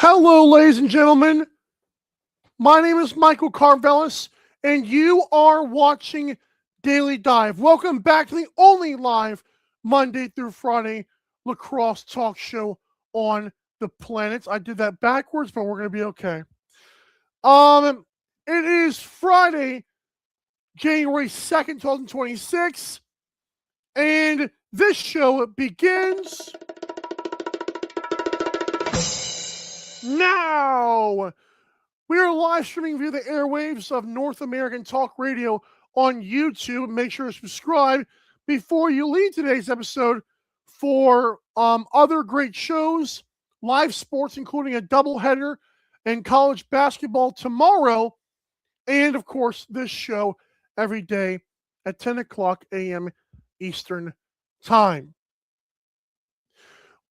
Hello, ladies and gentlemen. My name is Michael Karvelis, and you are watching Daily Dive. Welcome back to the only live Monday through Friday lacrosse talk show on the planet. I did that backwards, but we're going to be okay. It is Friday, January 2nd, 2026, and this show begins now. We are live streaming via the airwaves of North American Talk Radio on YouTube. Make sure to subscribe before you leave today's episode for other great shows, live sports, including a doubleheader and college basketball tomorrow, and, of course, this show every day at 10 o'clock a.m. Eastern Time.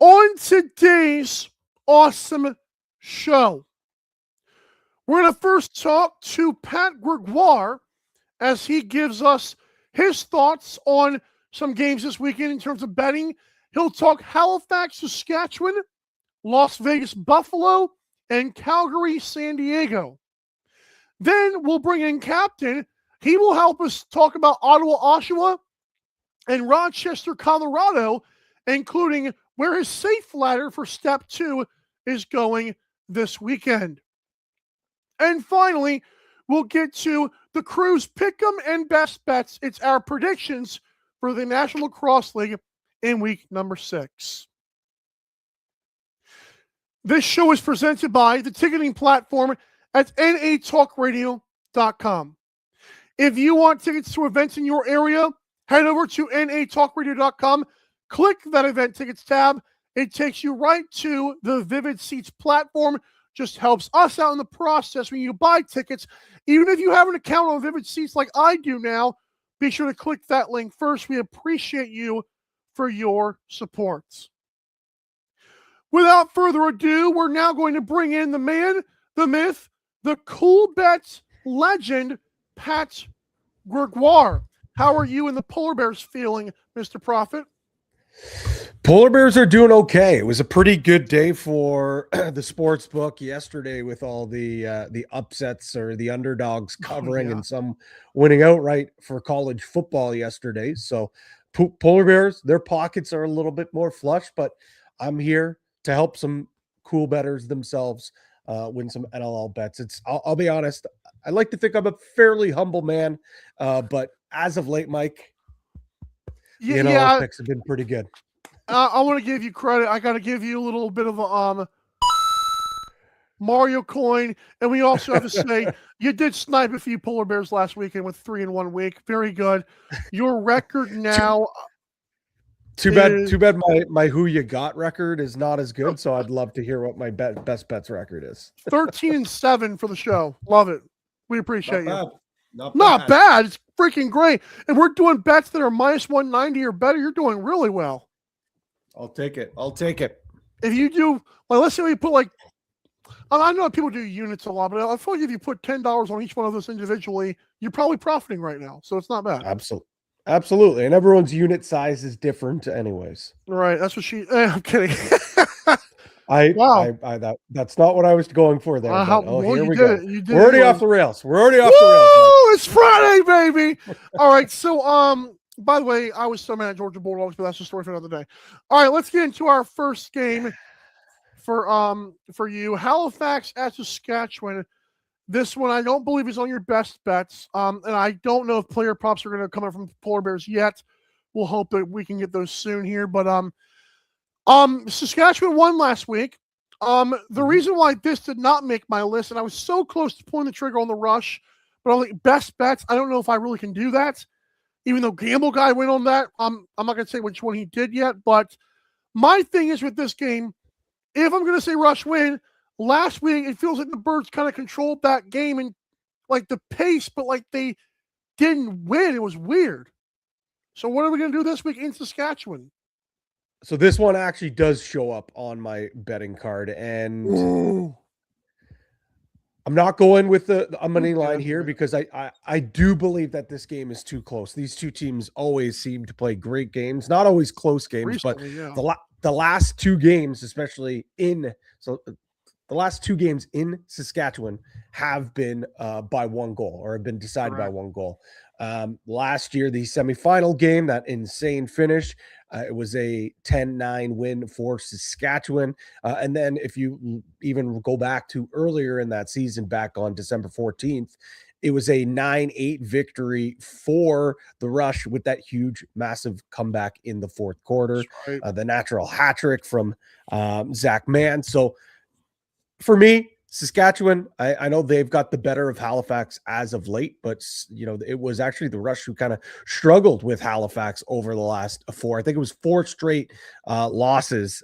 On today's awesome show, we're going to first talk to Pat Gregoire as he gives us his thoughts on some games this weekend in terms of betting. He'll talk Halifax, Saskatchewan, Las Vegas, Buffalo, and Calgary, San Diego. Then we'll bring in Captain. He will help us talk about Ottawa, Oshawa, and Rochester, Colorado, including where his safe ladder for Step 2 is going this weekend. And finally, we'll get to the crew's pick'em and best bets. It's our predictions for the National Lacrosse League in week number 6. This show is presented by the ticketing platform at natalkradio.com. If you want tickets to events in your area, head over to natalkradio.com, click that event tickets tab. It takes you right to the Vivid Seats platform. Just helps us out in the process when you buy tickets. Even if you have an account on Vivid Seats like I do now, be sure to click that link first. We appreciate you for your support. Without further ado, we're now going to bring in the man, the myth, the cool bets legend, Pat Gregoire. How are you and the Polar Bears feeling, Mr. Prophet? Polar Bears are doing okay. It was a pretty good day for the sports book yesterday with all the upsets or the underdogs covering and some winning outright for college football yesterday. So Polar Bears, their pockets are a little bit more flush, but I'm here to help some cool bettors themselves win some NLL bets. I'll be honest, I like to think I'm a fairly humble man, but as of late, Mike, the NLL picks have been pretty good. I want to give you credit. I got to give you a little bit of a Mario coin, and we also have to say you did snipe a few Polar Bears last weekend with 3 in 1 week. Very good. Your record now. Too bad. My who you got record is not as good. So I'd love to hear what my best bets record is. 13-7 for the show. Love it. We appreciate you. Not bad. It's freaking great. And we're doing bets that are minus 190 or better. You're doing really well. I'll take it. If you do, let's say you put I know people do units a lot, but I feel like if you put $10 on each one of those individually, you're probably profiting right now. So it's not bad. Absolutely. And everyone's unit size is different anyways. Right. That's what I'm kidding. That's not what I was going for there. Here we go. We're already off the rails. It's Friday, baby. All right. So, by the way, I was so mad at Georgia Bulldogs, but that's a story for another day. All right, let's get into our first game for you. Halifax at Saskatchewan. This one I don't believe is on your best bets. And I don't know if player props are going to come in from the Polar Bears yet. We'll hope that we can get those soon here. But Saskatchewan won last week. The reason why this did not make my list, and I was so close to pulling the trigger on the rush, but on the best bets, I don't know if I really can do that. Even though Gamble Guy went on that, I'm not going to say which one he did yet. But my thing is with this game, if I'm going to say rush win, last week it feels like the Birds kind of controlled that game and the pace, but they didn't win. It was weird. So what are we going to do this week in Saskatchewan? So this one actually does show up on my betting card, and ooh. I'm not going with the money line here because I do believe that this game is too close. These two teams always seem to play great games, not always close games, recently, but the last two games, especially in the last 2 games in Saskatchewan have been by 1 goal or have been decided by 1 goal. Last year, the semifinal game, that insane finish, it was a 10-9 win for Saskatchewan. And then if you even go back to earlier in that season, back on December 14th, it was a 9-8 victory for the Rush with that huge, massive comeback in the 4th quarter. Right. The natural hat trick from Zach Mann. So for me, Saskatchewan, I know they've got the better of Halifax as of late, but it was actually the Rush who kind of struggled with Halifax over the last 4. I think it was 4 straight losses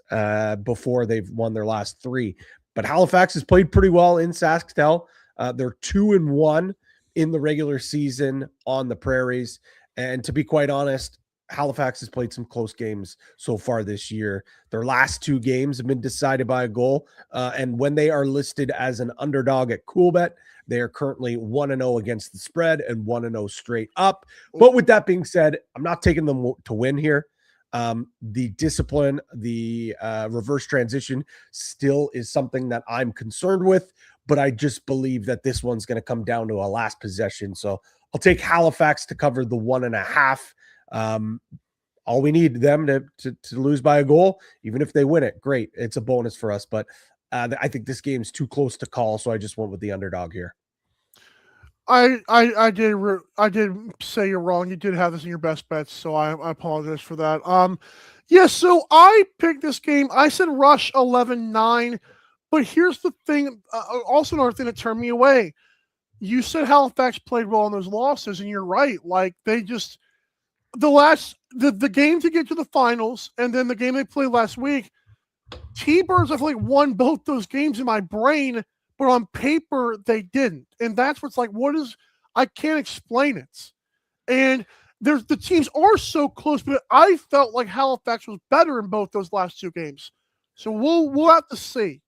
before they've won their last 3. But Halifax has played pretty well in Sasktel. They're 2-1 in the regular season on the Prairies, and to be quite honest, Halifax has played some close games so far this year. Their last 2 games have been decided by a goal. And when they are listed as an underdog at Coolbet, they are currently 1-0 against the spread and 1-0 straight up. But with that being said, I'm not taking them to win here. The discipline, the reverse transition still is something that I'm concerned with, but I just believe that this one's going to come down to a last possession. So I'll take Halifax to cover the 1.5. All we need them to lose by a goal, even if they win it, great. It's a bonus for us, but I think this game's too close to call, so I just went with the underdog here. I did say you're wrong. You did have this in your best bets, so I apologize for that. Yeah, so I picked this game. I said Rush 11-9, but here's the thing. Also, another thing that turned me away. You said Halifax played well in those losses, and you're right. Like, they just the game to get to the finals, and then the game they played last week, T-Birds, I feel like, won both those games in my brain, but on paper they didn't. And that's what's like, I can't explain it. And the teams are so close, but I felt like Halifax was better in both those last 2 games. So we'll have to see.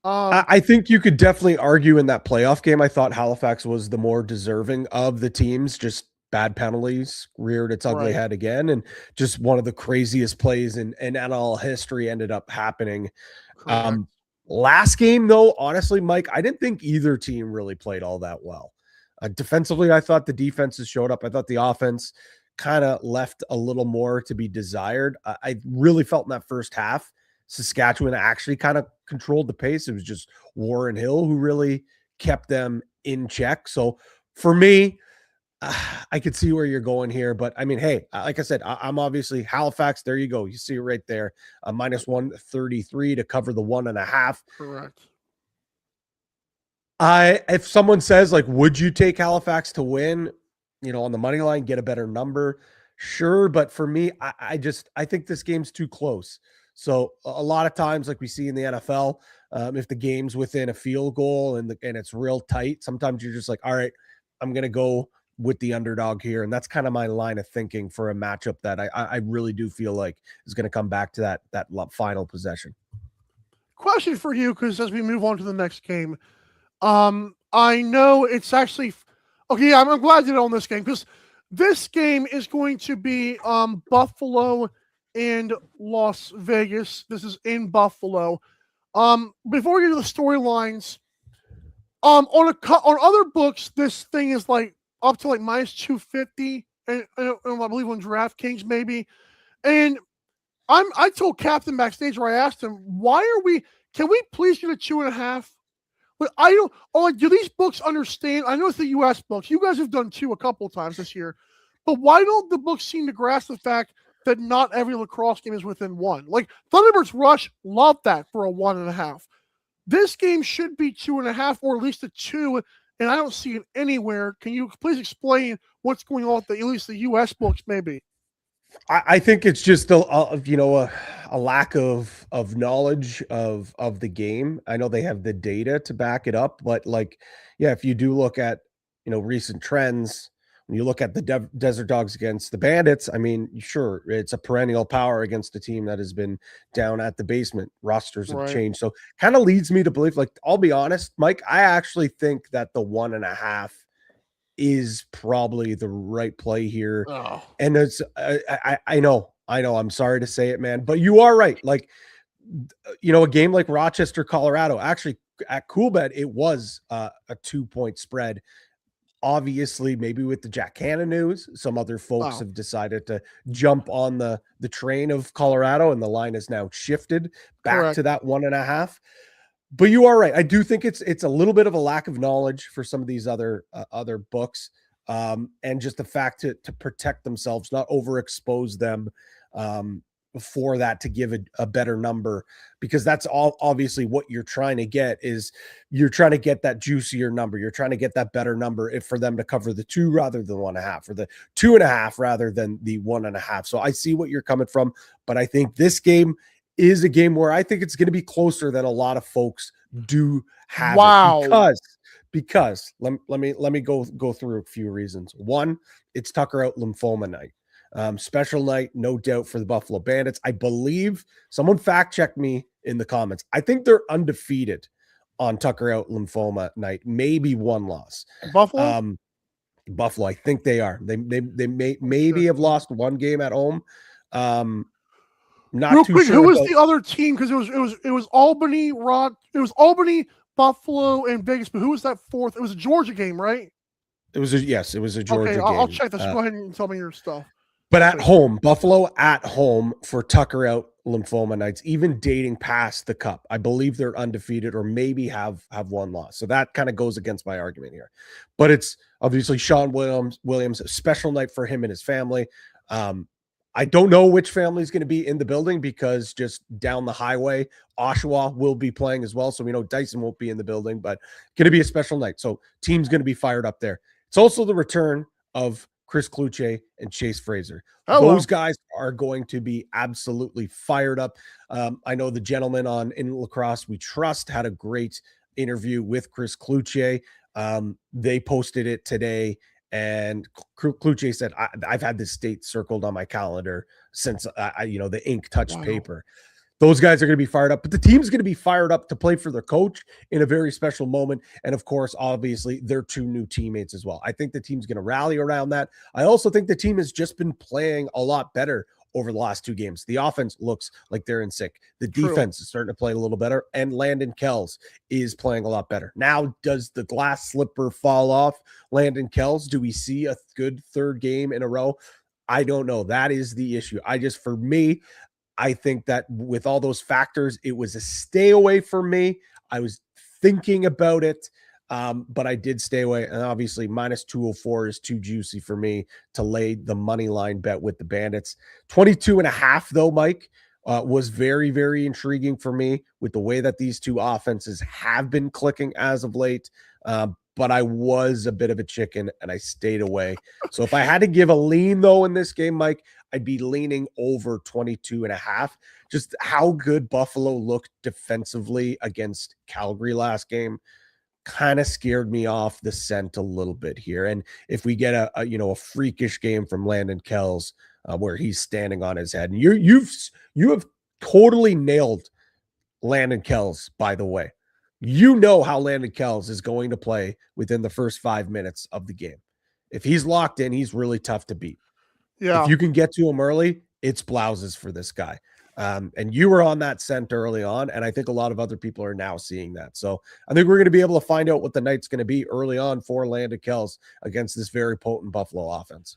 I think you could definitely argue in that playoff game, I thought Halifax was the more deserving of the teams. Just bad penalties reared its ugly head again, and just one of the craziest plays in NLL history ended up happening. Last game, though, honestly, Mike, I didn't think either team really played all that well. Defensively, I thought the defenses showed up. I thought the offense kind of left a little more to be desired. I really felt in that first half, Saskatchewan actually kind of controlled the pace. It was just Warren Hill who really kept them in check. So for me, I could see where you're going here, but I mean, hey, like I said, I'm obviously Halifax. There you go. You see it right there. Minus 133 to cover the 1.5. Correct. If someone says, like, would you take Halifax to win, on the money line, get a better number? Sure. But for me, I think this game's too close. So a lot of times, like we see in the NFL, if the game's within a field goal and it's real tight, sometimes you're just like, all right, I'm going to go with the underdog here. And that's kind of my line of thinking for a matchup that I really do feel like is going to come back to that final possession. Question for you, because as we move on to the next game, I know it's actually okay. I'm glad you did on this game, because this game is going to be Buffalo and Las Vegas. This is in Buffalo. Before we get to the storylines, on other books, this thing is like up to like minus 250, and I believe on DraftKings maybe. And I told Captain backstage, where I asked him, can we please get a 2.5? But I don't. Do these books understand? I know it's the U.S. books. You guys have done 2 a couple of times this year, but why don't the books seem to grasp the fact that not every lacrosse game is within 1? Like Thunderbirds Rush, love that for a 1.5. This game should be 2.5, or at least a 2, and I don't see it anywhere. Can you please explain what's going on with at least the U.S. books, maybe? I think it's just a lack of knowledge of the game. I know they have the data to back it up, but if you do look at recent trends, when you look at the Desert Dogs against the Bandits, I mean, sure, it's a perennial power against a team that has been down at the basement. Rosters have changed, so kind of leads me to believe. I'll be honest, Mike, I actually think that the 1.5 is probably the right play here. And it's I know I'm sorry to say it, man, but you are right. a game like Rochester, Colorado, actually at Coolbet, it was a 2-point spread. Obviously, maybe with the Jack Hanna news, some other folks have decided to jump on the train of Colorado, and the line has now shifted back to that 1.5. But you are right. I do think it's a little bit of a lack of knowledge for some of these other books, and just the fact to protect themselves, not overexpose them for that, to give a better number, because that's all obviously what you're trying to get. Is you're trying to get that juicier number. You're trying to get that better number if for them to cover the 2 rather than 1.5, or the 2.5 rather than the 1.5. So I see what you're coming from, but I think this game is a game where I think it's going to be closer than a lot of folks do have it, because let me go through a few reasons. One, it's Tucker Out Lymphoma night. Special night, no doubt, for the Buffalo Bandits. I believe, someone fact check me in the comments, I think they're undefeated on Tucker Out Lymphoma night, maybe 1 loss. Buffalo, I think they are. They maybe have lost 1 game at home. Not real too quick, sure. Who was the other team? Because it was Albany, Albany, Buffalo, and Vegas. But who was that fourth? It was a Georgia game, right? It was a Georgia game. I'll check this. Go ahead and tell me your stuff. But at home, Buffalo at home for Tucker Out Lymphoma nights, even dating past the Cup, I believe they're undefeated, or maybe have 1 loss. So that kind of goes against my argument here. But it's obviously Sean Williams, a special night for him and his family. I don't know which family is going to be in the building, because just down the highway, Oshawa will be playing as well. So we know Dyson won't be in the building, but going to be a special night. So team's going to be fired up there. It's also the return of Chris Kluche and Chase Fraser. Hello. Those guys are going to be absolutely fired up. I know the gentleman on In Lacrosse We Trust had a great interview with Chris Kluche. They posted it today, and Kluche said, I've had this date circled on my calendar since the ink touched paper. Those guys are going to be fired up, but the team's going to be fired up to play for their coach in a very special moment. And of course, obviously, their 2 new teammates as well. I think the team's going to rally around that. I also think the team has just been playing a lot better over the last 2 games. The offense looks like they're in sync. The defense is starting to play a little better, and Landon Kells is playing a lot better. Now, does the glass slipper fall off Landon Kells? Do we see a good 3rd game in a row? I don't know. That is the issue. For me, I think that with all those factors, it was a stay away for me. I was thinking about it, but I did stay away. And obviously, -204 is too juicy for me to lay the money line bet with the Bandits. 22.5, though, Mike, was very, very intriguing for me with the way that these 2 offenses have been clicking as of late. But I was a bit of a chicken, and I stayed away. So if I had to give a lean, though, in this game, Mike, I'd be leaning over 22.5. Just how good Buffalo looked defensively against Calgary last game kind of scared me off the scent a little bit here. And if we get a freakish game from Landon Kells, where he's standing on his head, and you have totally nailed Landon Kells, by the way. You know how Landon Kells is going to play within the first 5 minutes of the game. If he's locked in, he's really tough to beat. Yeah. If you can get to him early, it's blouses for this guy. And you were on that scent early on, and I think a lot of other people are now seeing that. So I think we're going to be able to find out what the night's going to be early on for Landon Kells against this very potent Buffalo offense.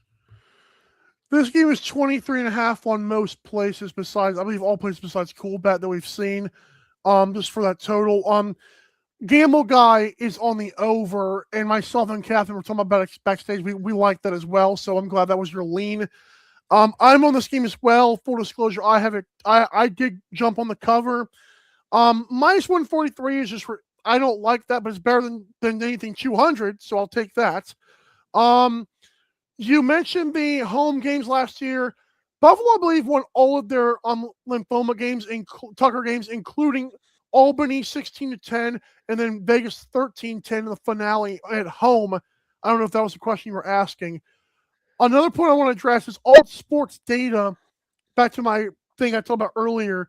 This game is 23.5 on most places besides, I believe, all places besides Coolbet that we've seen. Just for that total. Gamble Guy is on the over, and myself and Catherine were talking about it backstage. We like that as well, so I'm glad that was your lean. I'm on this game as well. Full disclosure, I did jump on the cover. -143 is just I don't like that, but it's better than anything 200, so I'll take that. You mentioned the home games last year. Buffalo, I believe, won all of their lymphoma games, Tucker games, including Albany 16-10, and then Vegas 13-10 in the finale at home. I don't know if that was the question you were asking. Another point I want to address is all sports data. Back to my thing I talked about earlier.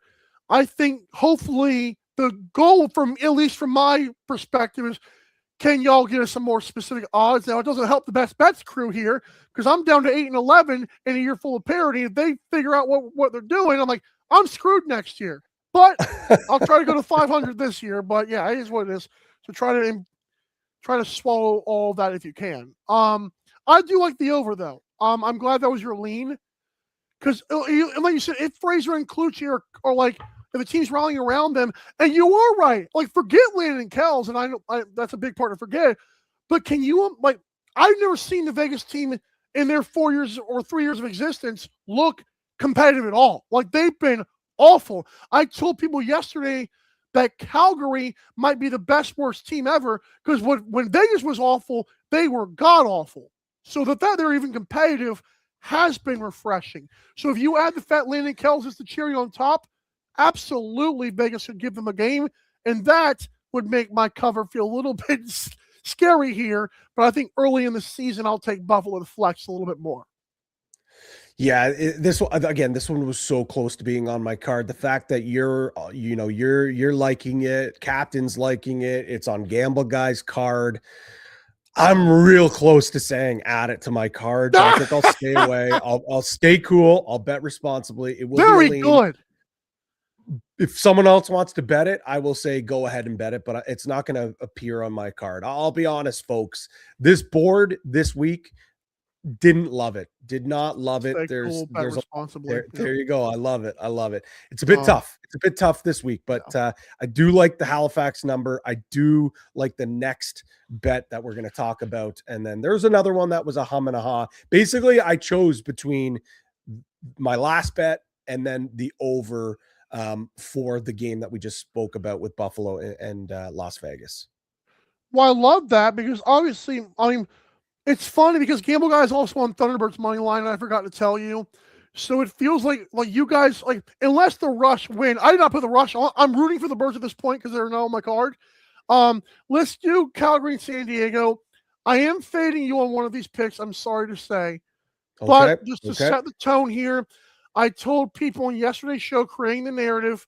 I think hopefully the goal, from at least from my perspective, is can y'all get us some more specific odds? Now, it doesn't help the Best Bets crew here, because I'm down to 8-11 in a year full of parity. If they figure out what they're doing, I'm like, I'm screwed next year. But I'll try to go to 500 this year. But yeah, it is what it is. So try to swallow all that if you can. I do like the over though. I'm glad that was your lean because, like you said, if Fraser and Clucci are like if the team's rallying around them, and you are right. Like forget Landon and Kells, and I know that's a big part to forget. But can you like? I've never seen the Vegas team in their 4 years or 3 years of existence look competitive at all. Like they've been awful. I told people yesterday that Calgary might be the best worst team ever because when Vegas was awful, they were god awful. So that they're even competitive has been refreshing. So if you add the fact Landon Kells is the cherry on top, absolutely Vegas should give them a game, and that would make my cover feel a little bit scary here. But I think early in the season, I'll take Buffalo to flex a little bit more. Yeah, this one was so close to being on my card. The fact that you're liking it, Captain's liking it, it's on Gamble Guy's card. I'm real close to saying add it to my cards. I think I'll stay away. I'll stay cool. I'll bet responsibly. It will very be good. If someone else wants to bet it, I will say go ahead and bet it, but it's not going to appear on my card. I'll be honest, folks. This board this week, didn't love it. Did not love it. Stay There's cool, bet responsibly. there you go. I love it. I love it. It's a bit tough. It's a bit tough this week, but I do like the Halifax number. I do like the next bet that we're going to talk about. And then there's another one that was a hum and a ha. Basically, I chose between my last bet and then the over for the game that we just spoke about with Buffalo and Las Vegas. Well, I love that because obviously, I mean, it's funny because Gamble Guy is also on Thunderbird's money line, and I forgot to tell you. So it feels like you guys, like, unless the Rush win, I did not put the Rush on. I'm rooting for the Birds at this point because they're not on my card. Let's do Calgary and San Diego. I am fading you on one of these picks, I'm sorry to say. But just to set the tone here, I told people on yesterday's show, creating the narrative,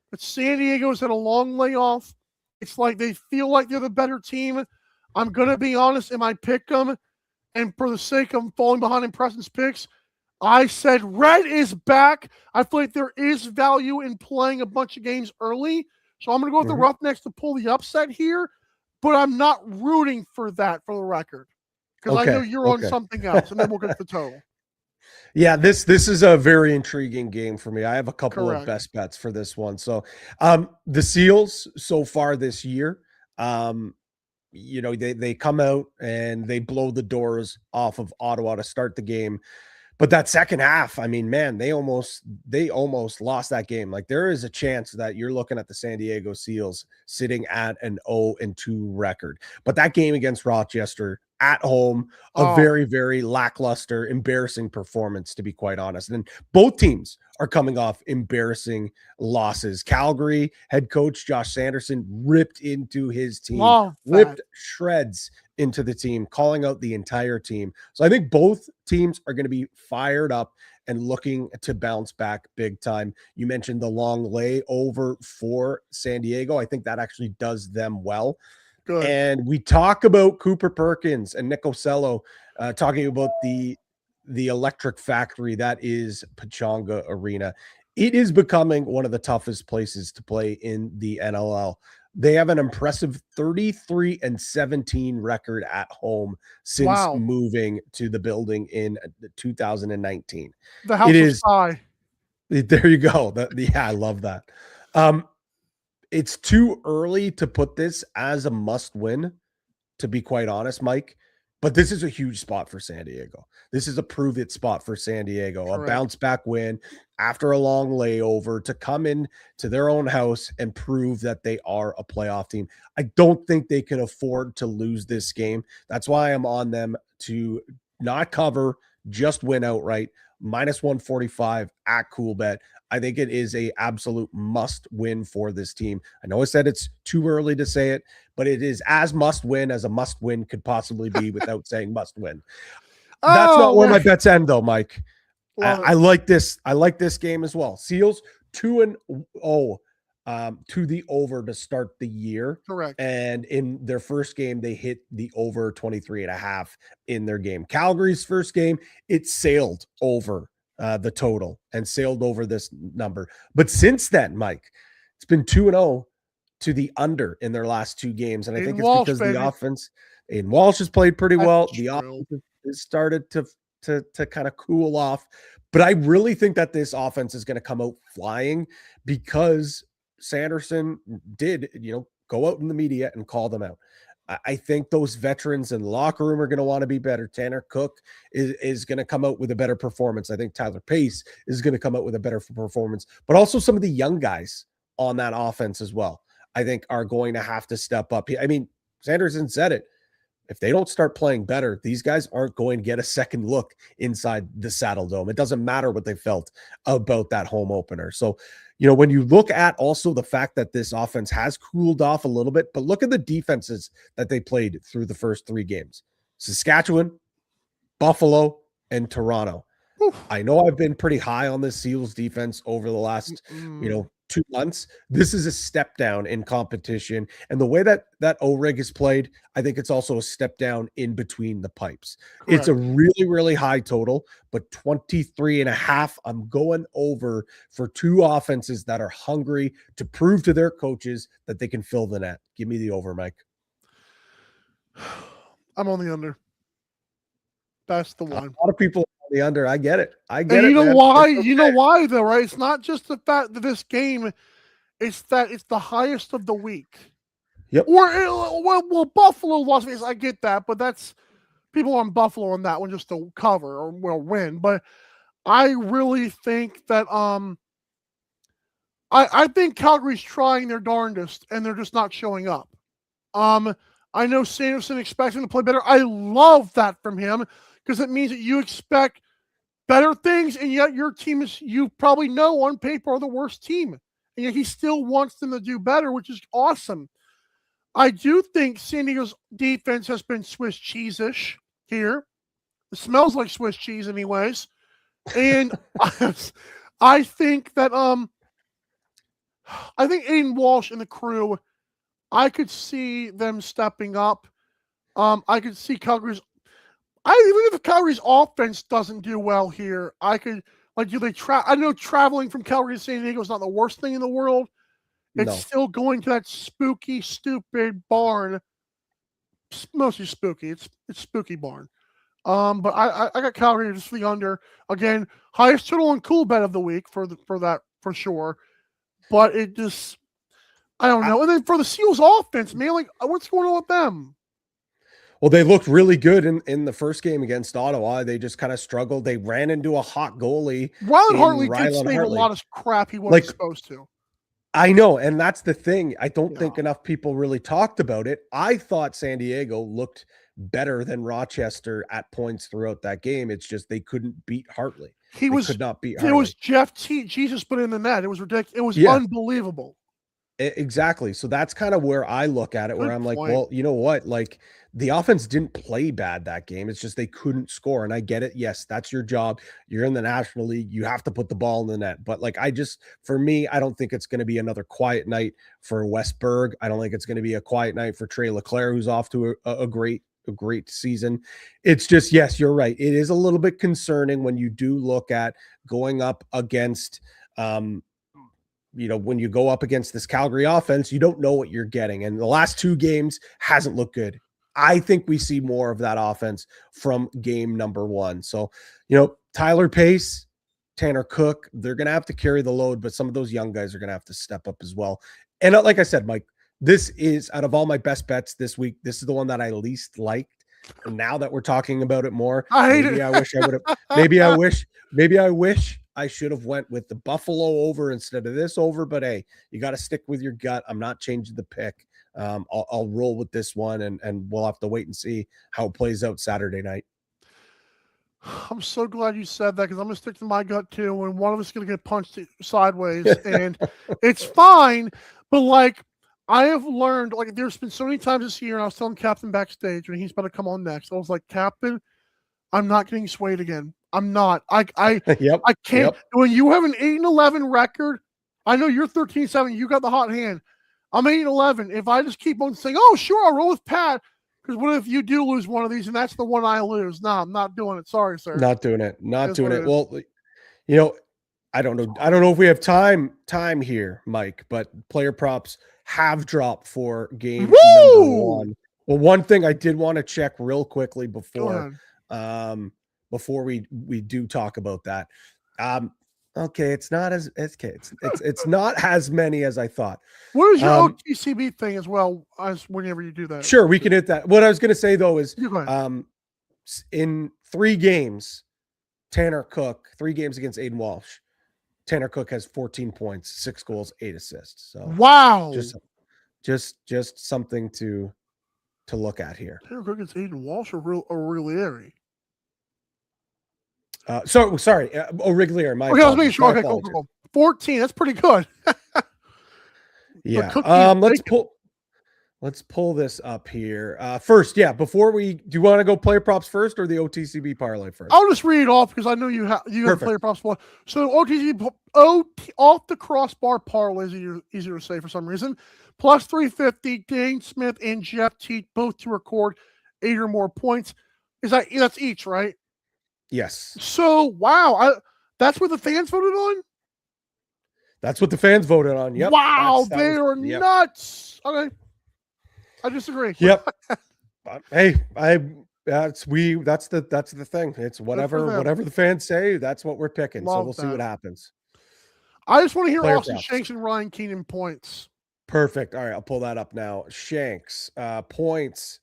that San Diego's had a long layoff. It's like they feel like they're the better team. I'm going to be honest, in my pick them, and for the sake of falling behind in Preston's picks, I said red is back. I feel like there is value in playing a bunch of games early. So I'm going to go with the Roughnecks to pull the upset here, but I'm not rooting for that for the record because I know you're on something else, and then we'll get the total. Yeah, this is a very intriguing game for me. I have a couple of best bets for this one. So the Seals so far this year, they come out and they blow the doors off of Ottawa to start the game. But that second half, I mean, man, they almost lost that game. Like there is a chance that you're looking at the San Diego Seals sitting at an 0-2 record. But that game against Rochester at home, a very, very lackluster, embarrassing performance, to be quite honest. And both teams are coming off embarrassing losses. Calgary head coach Josh Sanderson ripped into his team, ripped shreds into the team, calling out the entire team. So I think both teams are going to be fired up and looking to bounce back big time. You mentioned the long layover for San Diego. I think that actually does them well. Good. And we talk about Cooper Perkins and Nick Ocello talking about the electric factory that is Pechanga Arena. It is becoming one of the toughest places to play in the NLL. They have an impressive 33-17 record at home since moving to the building in 2019. The house is high. There you go. I love that. It's too early to put this as a must win, to be quite honest, Mike. But this is a huge spot for San Diego. This is a prove it spot for San Diego. Correct. A bounce back win after a long layover to come in to their own house and prove that they are a playoff team. I don't think they can afford to lose this game. That's why I'm on them to not cover, just win outright. -145 at Coolbet. I think it is a absolute must win for this team. I know I said it's too early to say it, but it is as must win as a must win could possibly be without saying must win. That's not where my bets end though, Mike. I like this. I like this game as well. Seals 2-0 to the over to start the year. Correct. And in their first game, they hit the over 23.5 in their game. Calgary's first game, it sailed over the total and sailed over this number. But since then, Mike, It's been 2-0 to the under in their last 2 games. And I think it's Walsh, because baby. the offense, Aiden Walsh has played pretty well. That's the true. offense has started to kind of cool off. But I really think that this offense is going to come out flying because Sanderson did, go out in the media and call them out. I think those veterans in the locker room are going to want to be better. Tanner Cook is going to come out with a better performance. I think Tyler Pace is going to come out with a better performance, but also some of the young guys on that offense as well, I think are going to have to step up. I mean, Sanderson said it. If they don't start playing better, these guys aren't going to get a second look inside the Saddle Dome. It doesn't matter what they felt about that home opener. So, when you look at also the fact that this offense has cooled off a little bit, but look at the defenses that they played through the first 3 games: Saskatchewan, Buffalo, and Toronto. Oof. I know I've been pretty high on the Seals defense over the last, 2 months. This is a step down in competition. And the way that O-Rig is played, I think it's also a step down in between the pipes. Correct. It's a really, really high total, but 23.5, I'm going over for 2 offenses that are hungry to prove to their coaches that they can fill the net. Give me the over, Mike. I'm on the under. That's the one. A lot of people on the under. I get it. And you know why? Okay. You know why though, right? It's not just the fact that this game, it's that it's the highest of the week. Yep. Well, Buffalo, Las Vegas. I get that, but that's people on Buffalo on that one just to cover or win. But I really think that I think Calgary's trying their darndest and they're just not showing up. I know Sanderson expects him to play better. I love that from him, because it means that you expect better things, and yet your team is, you probably know on paper, are the worst team. And yet he still wants them to do better, which is awesome. I do think San Diego's defense has been Swiss cheese-ish here. It smells like Swiss cheese anyways. And I think that I think Aiden Walsh and the crew, I could see them stepping up. I could see Calgary's, even if Calgary's offense doesn't do well here, I could, I know traveling from Calgary to San Diego is not the worst thing in the world. It's still going to that spooky, stupid barn. Mostly spooky. It's spooky barn. But I got Calgary just for the under. Again, highest total and cool bet of the week for that for sure. But it just, I don't know. And then for the Seals offense, man, what's going on with them? Well, they looked really good in the first game against Ottawa. They just kind of struggled. They ran into a hot goalie. Rylan Hartley did save a lot of crap he wasn't supposed to. I know, and that's the thing. I don't think enough people really talked about it. I thought San Diego looked better than Rochester at points throughout that game. It's just they couldn't beat Hartley. They could not beat Hartley. It was Jeff T. Jesus put in the net. It was ridiculous. It was unbelievable. Exactly. So that's kind of where I look at it, where I'm like, well, you know what? The offense didn't play bad that game. It's just they couldn't score. And I get it. Yes, that's your job. You're in the National League. You have to put the ball in the net. But for me, I don't think it's going to be another quiet night for Westberg. I don't think it's going to be a quiet night for Trey Leclerc, who's off to a great season. It's just, yes, you're right. It is a little bit concerning when you do look at going up against, when you go up against this Calgary offense, you don't know what you're getting. And the last 2 games hasn't looked good. I think we see more of that offense from game number 1. So, Tyler Pace, Tanner Cook, they're going to have to carry the load, but some of those young guys are going to have to step up as well. And like I said, Mike, this is, out of all my best bets this week, this is the one that I least liked. And now that we're talking about it more, maybe I wish I would have, maybe I wish I should have went with the Buffalo over instead of this over, but hey, you got to stick with your gut. I'm not changing the pick. I'll roll with this one, and we'll have to wait and see how it plays out Saturday night. I'm so glad you said that, because I'm going to stick to my gut too, and one of us is going to get punched sideways, and it's fine, but I have learned, there's been so many times this year, and I was telling Captain backstage when he's about to come on next, I was like, Captain, I'm not getting swayed again. I'm not. I can't. Yep. When you have an 8-11 record, I know you're 13-7. You got the hot hand. I'm 8-11. If I just keep on saying, "Oh, sure, I'll roll with Pat," because what if you do lose one of these, and that's the one I lose? No, I'm not doing it. Sorry, sir. Not doing it. Not doing it. Well, I don't know if we have time here, Mike, but player props have dropped for game number 1. Well, one thing I did want to check real quickly before we do talk about that. Okay, it's not as many as I thought. What is your OTCB thing as well as whenever you do that? Sure, we can hit that. What I was going to say though is in 3 games, Tanner Cook, 3 games against Aiden Walsh, Tanner Cook has 14 points, 6 goals, 8 assists. So wow, just something to look at here. Tanner Cook against Aiden Walsh or O'Reilly. Sorry, O'Reilly. My okay, I was making sure. Okay, cool. 14. That's pretty good. Yeah. Let's pull this up here. First, before do you want to go player props first or the OTCB parlay first? I'll just read it off because I know you have player props. So OTCB off the crossbar parlay is easier to say for some reason. Plus 350. Dane Smith and Jeff Teat both to record 8 or more points. That's each, right? Yes. So wow, that's what the fans voted on. That's what the fans voted on. Yep. Wow, they are nuts. Okay. I disagree. Yep. Hey, that's the thing. It's whatever the fans say, that's what we're picking. So we'll see what happens. I just want to hear Austin Shanks and Ryan Keenan points. Perfect. All right, I'll pull that up now. Shanks, points.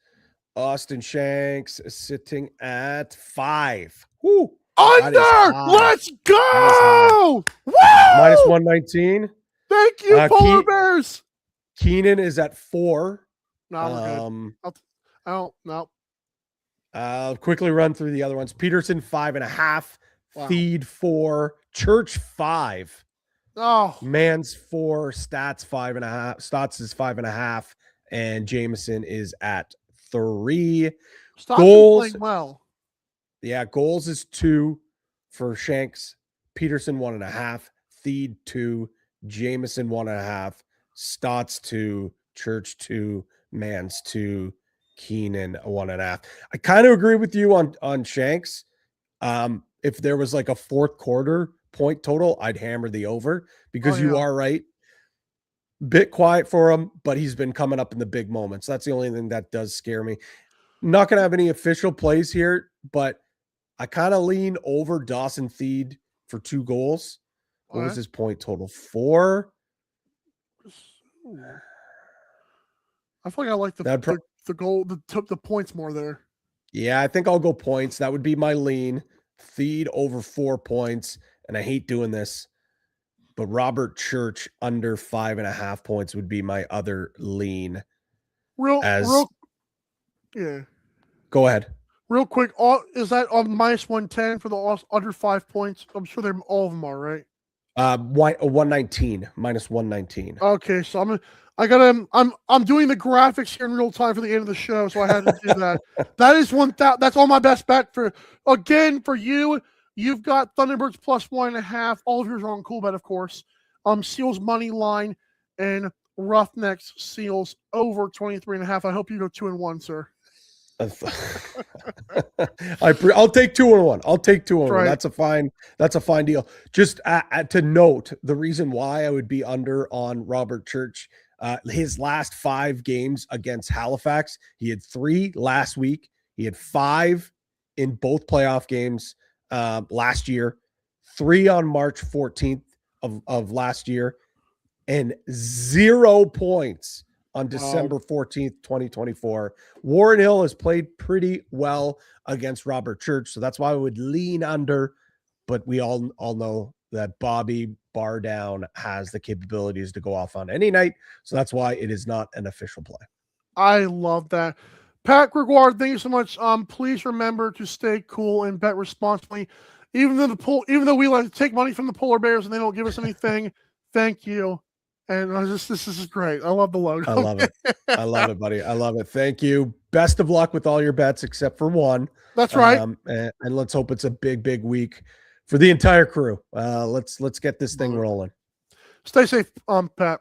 Austin Shanks is sitting at 5. Woo! Under! Let's go! Woo! Minus 119. Thank you, Polar Bears. Keenan is at 4. No, we're good. No. I'll quickly run through the other ones. Peterson 5.5. Wow. Feed 4. Church 5. Oh. Mans 4. Stats 5.5. Stats is 5.5. And Jameson is at 3. Goals playing well. Yeah, goals is 2 for Shanks. Peterson 1.5. Feed 2. Jameson 1.5. Stotts 2. Church 2. Mans 2. Keenan 1.5. I kind of agree with you on Shanks. If there was like a fourth quarter point total, I'd hammer the over because you are right. Bit quiet for him, but he's been coming up in the big moments. That's the only thing that does scare me. Not going to have any official plays here, but I kind of lean over Dawson Feed for 2 goals. What was his point total? 4. I feel like I like the goal, the points more there. Yeah, I think I'll go points. That would be my lean. Feed over 4 points, and I hate doing this, but Robert Church under 5.5 points would be my other lean. Yeah. Go ahead. Real quick, is that on minus 110 for the under 5 points? I'm sure all of them are, right? 119 minus 119. Okay, so I'm doing the graphics here in real time for the end of the show, so I had to do that. That is that's all my best bet for you. You've got Thunderbirds plus 1.5. All of yours are on Cool Bet, of course. Seals money line and Roughnecks Seals over 23.5. I hope you go 2-1, sir. I'll take 2-1. I'll take 2-1. Right. That's a fine deal. Just to note, the reason why I would be under on Robert Church, his last 5 games against Halifax, he had 3 last week. He had 5 in both playoff games last year, 3 on March 14th of last year, and 0 points on December 14th, 2024. Warren Hill has played pretty well against Robert Church, so that's why I would lean under, but we all know that Bobby Bardown has the capabilities to go off on any night, so that's why it is not an official play. I love that. Pat Gregoire, thank you so much. Please remember to stay cool and bet responsibly. Even though we like to take money from the Polar Bears and they don't give us anything, thank you. And this is great. I love the logo. I love it. I love it, buddy. I love it. Thank you. Best of luck with all your bets except for one. That's right. And let's hope it's a big week for the entire crew. Let's get this thing rolling. Stay safe, Pat.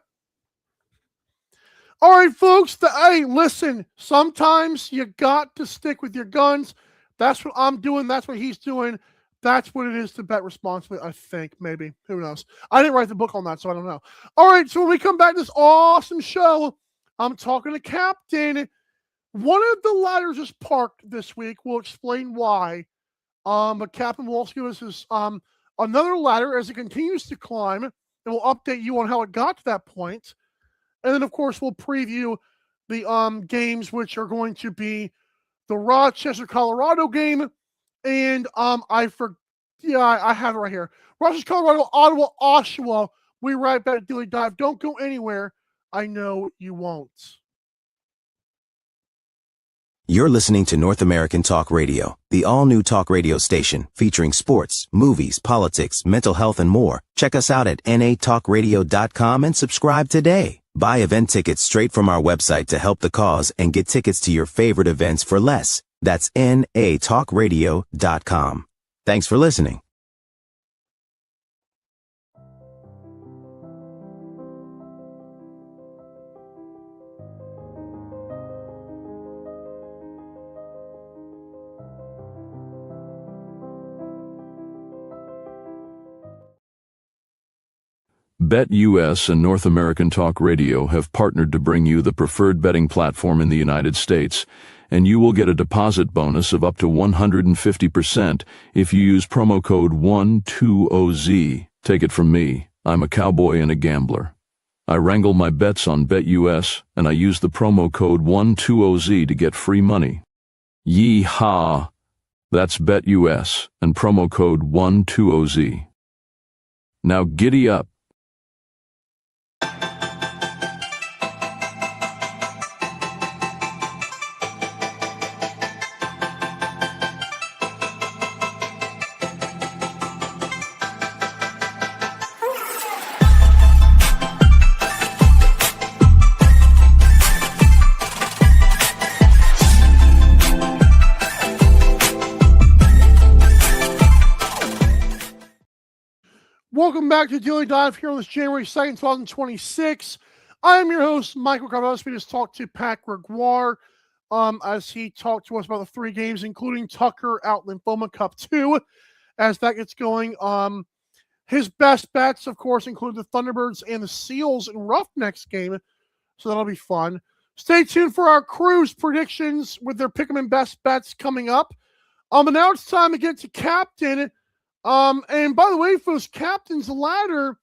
All right, folks. Hey, listen. Sometimes you got to stick with your guns. That's what I'm doing. That's what he's doing. That's what it is to bet responsibly, I think, maybe. Who knows? I didn't write the book on that, so I don't know. All right, so when we come back to this awesome show, I'm talking to Captain. One of the ladders is parked this week. We'll explain why. But Captain will also give us his another ladder as it continues to climb, and we'll update you on how it got to that point. And then, of course, we'll preview the games, which are going to be the Rochester, Colorado game, and I have it right here. Rochester, Colorado, Ottawa, Oshawa. We right back at Daily Dive. Don't go anywhere. I know you won't. You're listening to North American Talk Radio, the all-new talk radio station featuring sports, movies, politics, mental health, and more. Check us out at natalkradio.com and subscribe today. Buy event tickets straight from our website to help the cause and get tickets to your favorite events for less. That's natalkradio.com. Thanks for listening. BetUS and North American Talk Radio have partnered to bring you the preferred betting platform in the United States, and you will get a deposit bonus of up to 150% if you use promo code 120Z. Take it from me, I'm a cowboy and a gambler. I wrangle my bets on BetUS, and I use the promo code 120Z to get free money. Yee-haw! That's BetUS and promo code 120Z. Now giddy up. Welcome back to Daily Dive here on this January 2nd, 2026. I am your host, Michael Karvelis. We just talked to Pat Gregoire as he talked to us about the 3 games, including Tucker Out Lymphoma Cup 2, as that gets going. His best bets, of course, include the Thunderbirds and the Seals in Roughnecks game, so that'll be fun. Stay tuned for our cruise predictions with their Pick'em and Best Bets coming up. But now it's time to get to Captain. And by the way, folks, Captain's ladder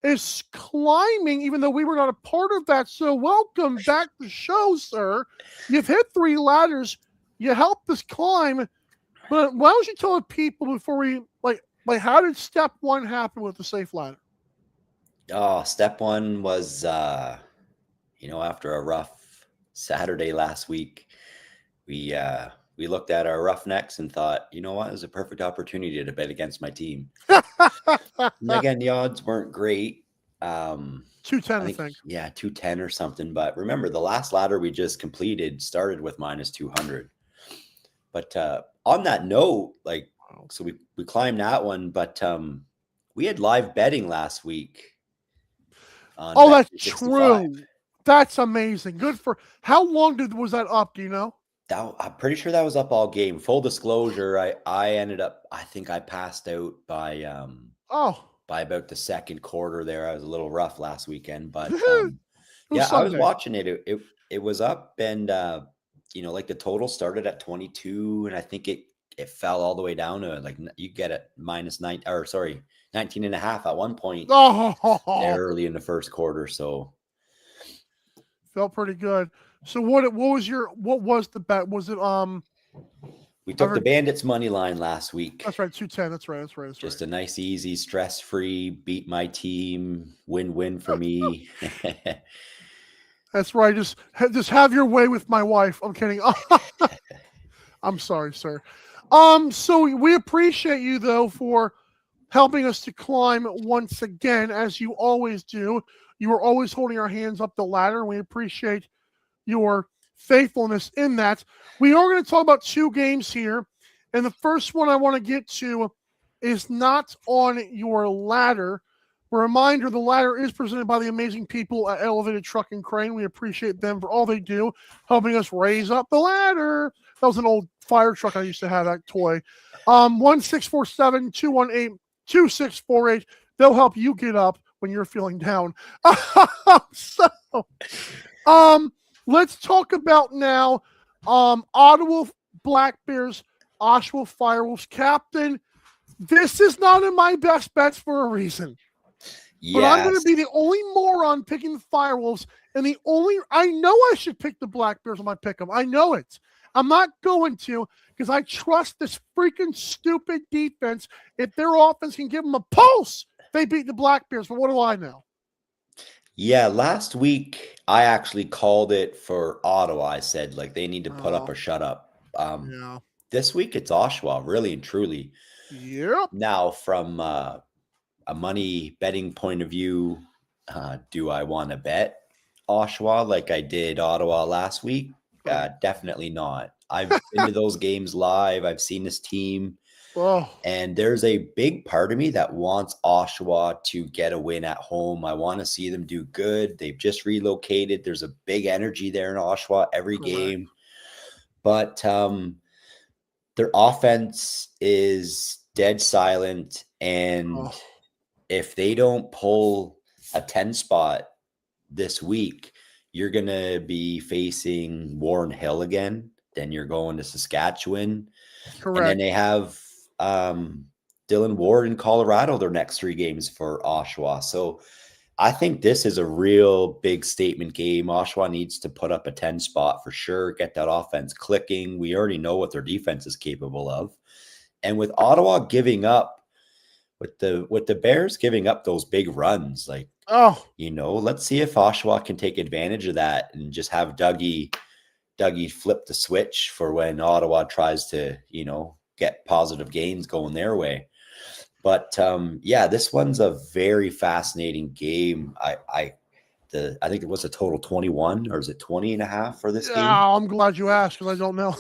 is climbing, even though we were not a part of that. So welcome back to the show, sir. You've hit 3 ladders. You helped us climb. But why don't you tell the people before we, like how did step 1 happen with the safe ladder? Oh, step 1 was, after a rough Saturday last week, we looked at our Roughnecks and thought, you know what, it was a perfect opportunity to bet against my team. And again, the odds weren't great. 210, I think. Yeah, 210 or something. But remember, the last ladder we just completed started with minus 200. But on that note, so we climbed that one, but we had live betting last week. Oh, that's true. That's amazing. Good for how long was that up? Do you know? I'm pretty sure that was up all game. Full disclosure, I ended up, I think I passed out by about the second quarter there. I was a little rough last weekend, but I was watching it. It was up, and the total started at 22, and I think it fell all the way down to you get it minus 19 and a half at one point early in the first quarter. So felt pretty good. So what was the bet? Was it we took the Bandits money line last week. That's right, 210. That's right. Just a nice, easy, stress-free, beat my team, win-win for me. That's right. Just have your way with my wife. I'm kidding. I'm sorry, sir. So we appreciate you though for helping us to climb once again, as you always do. You are always holding our hands up the ladder, and we appreciate your faithfulness in that. We are going to talk about 2 games here, and the first one I want to get to is not on your ladder, A reminder, the ladder is presented by the amazing people at Elevated Truck and Crane. We appreciate them for all they do, helping us raise up the ladder. That was an old fire truck I used to have, that toy. 1-647-218-2648. They'll help you get up when you're feeling down. Let's talk about now Ottawa Black Bears, Oshawa Firewolves. Captain, this is not in my best bets for a reason. Yes. But I'm going to be the only moron picking the Firewolves, and I know I should pick the Black Bears when I pick them. I know it. I'm not going to, because I trust this freaking stupid defense. If their offense can give them a pulse, they beat the Black Bears. But what do I know? Yeah, last week I actually called it for Ottawa. I said, like, they need to put up or shut up. This week it's Oshawa, really and truly. Yep. Now, from a money betting point of view, do I want to bet Oshawa like I did Ottawa last week? Definitely not. I've been to those games live. I've seen this team. And there's a big part of me that wants Oshawa to get a win at home. I want to see them do good. They've just relocated. There's a big energy there in Oshawa every game. But their offense is dead silent. And if they don't pull a 10 spot this week, you're going to be facing Warren Hill again. Then you're going to Saskatchewan. Correct. And then they have Dylan Ward in Colorado their next 3 games for Oshawa. So I think this is a real big statement game. Oshawa needs to put up a 10 spot for sure, get that offense clicking. We already know what their defense is capable of. And with Ottawa giving up, with the Bears giving up those big runs, like, let's see if Oshawa can take advantage of that and just have Dougie flip the switch for when Ottawa tries to, get positive gains going their way. But this one's a very fascinating game. I think it was a total 21, or is it 20.5 for this game? I'm glad you asked, because I don't know.